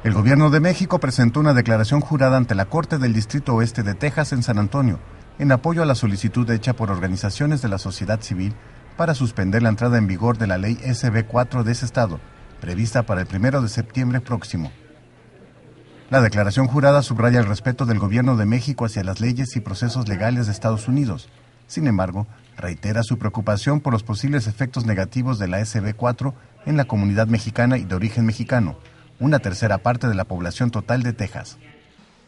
El gobierno de México presentó una declaración jurada ante la Corte del Distrito Oeste de Texas en San Antonio, en apoyo a la solicitud hecha por organizaciones de la sociedad civil para suspender la entrada en vigor de la ley SB 4 de ese estado, prevista para el 1 de septiembre próximo. La declaración jurada subraya el respeto del gobierno de México hacia las leyes y procesos legales de Estados Unidos. Sin embargo, reitera su preocupación por los posibles efectos negativos de la SB 4 en la comunidad mexicana y de origen mexicano, una tercera parte de la población total de Texas.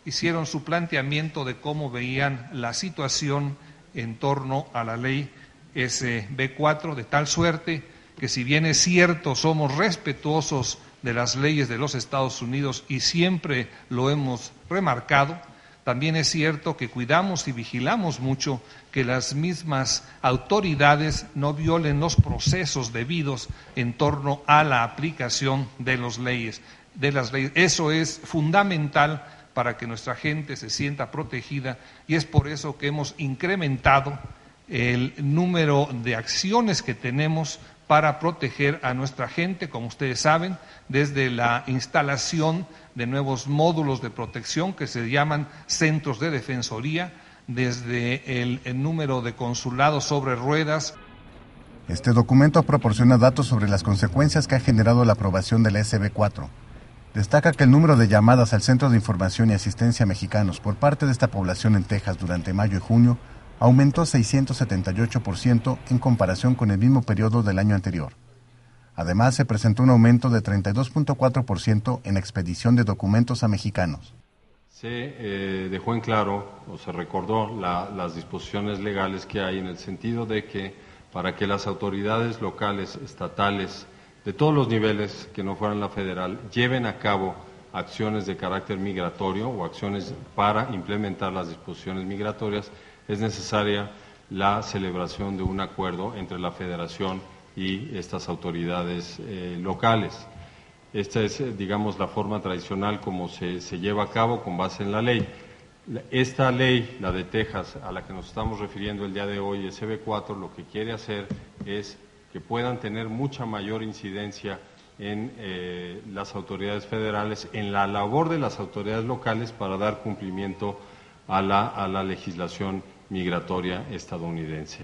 Hicieron su planteamiento de cómo veían la situación en torno a la ley SB 4, de tal suerte que, si bien es cierto, somos respetuosos de las leyes de los Estados Unidos y siempre lo hemos remarcado, también es cierto que cuidamos y vigilamos mucho que las mismas autoridades no violen los procesos debidos en torno a la aplicación de las leyes. Eso es fundamental para que nuestra gente se sienta protegida, y es por eso que hemos incrementado el número de acciones que tenemos para proteger a nuestra gente, como ustedes saben, desde la instalación de nuevos módulos de protección que se llaman centros de defensoría, desde el número de consulados sobre ruedas. Este documento proporciona datos sobre las consecuencias que ha generado la aprobación de la SB 4. Destaca que el número de llamadas al Centro de Información y Asistencia Mexicanos por parte de esta población en Texas durante mayo y junio aumentó 678% en comparación con el mismo periodo del año anterior. Además, se presentó un aumento de 32.4% en la expedición de documentos a mexicanos. Se dejó en claro, o se recordó las disposiciones legales que hay, en el sentido de que para que las autoridades locales, estatales, de todos los niveles que no fueran la federal, lleven a cabo acciones de carácter migratorio o acciones para implementar las disposiciones migratorias, es necesaria la celebración de un acuerdo entre la Federación y estas autoridades locales. Esta es, digamos, la forma tradicional como se lleva a cabo con base en la ley. Esta ley, la de Texas, a la que nos estamos refiriendo el día de hoy, SB 4, lo que quiere hacer es que puedan tener mucha mayor incidencia en las autoridades federales, en la labor de las autoridades locales para dar cumplimiento a la legislación migratoria estadounidense.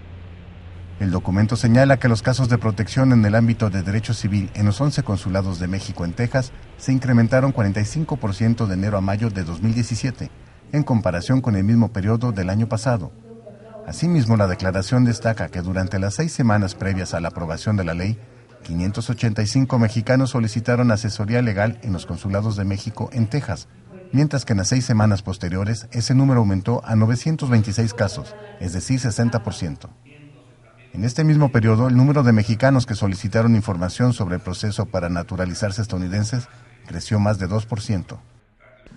El documento señala que los casos de protección en el ámbito de derecho civil en los 11 consulados de México en Texas se incrementaron 45% de enero a mayo de 2017, en comparación con el mismo periodo del año pasado. Asimismo, la declaración destaca que durante las 6 semanas previas a la aprobación de la ley, 585 mexicanos solicitaron asesoría legal en los consulados de México en Texas, mientras que en las 6 semanas posteriores ese número aumentó a 926 casos, es decir, 60%. En este mismo periodo, el número de mexicanos que solicitaron información sobre el proceso para naturalizarse estadounidenses creció más de 2%.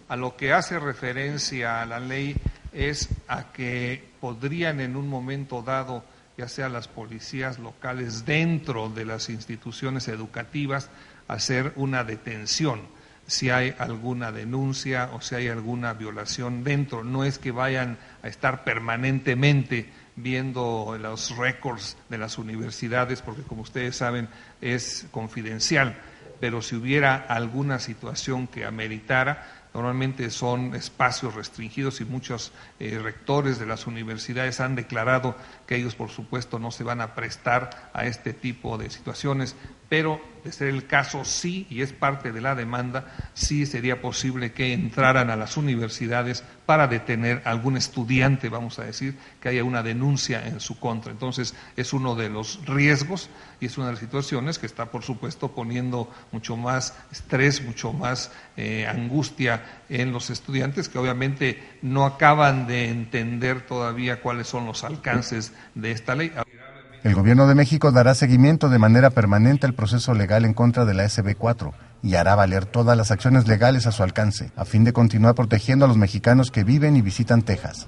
A lo que hace referencia a la ley es a que podrían en un momento dado, ya sea las policías locales dentro de las instituciones educativas, hacer una detención si hay alguna denuncia o si hay alguna violación dentro. No es que vayan a estar permanentemente viendo los récords de las universidades, porque como ustedes saben es confidencial, pero si hubiera alguna situación que ameritara, normalmente son espacios restringidos y muchos rectores de las universidades han declarado que ellos, por supuesto, no se van a prestar a este tipo de situaciones, pero de ser el caso, sí, y es parte de la demanda, sí sería posible que entraran a las universidades para detener a algún estudiante, vamos a decir, que haya una denuncia en su contra. Entonces, es uno de los riesgos y es una de las situaciones que está, por supuesto, poniendo mucho más estrés, mucho más angustia en los estudiantes, que obviamente no acaban de entender todavía cuáles son los alcances de esta ley. El Gobierno de México dará seguimiento de manera permanente al proceso legal en contra de la SB 4 y hará valer todas las acciones legales a su alcance, a fin de continuar protegiendo a los mexicanos que viven y visitan Texas.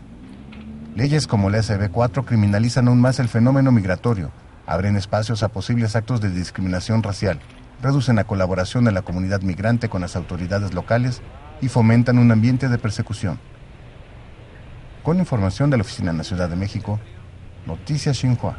Leyes como la SB 4 criminalizan aún más el fenómeno migratorio, abren espacios a posibles actos de discriminación racial, reducen la colaboración de la comunidad migrante con las autoridades locales y fomentan un ambiente de persecución. Con información de la Oficina en la Ciudad de México, Noticias Xinhua.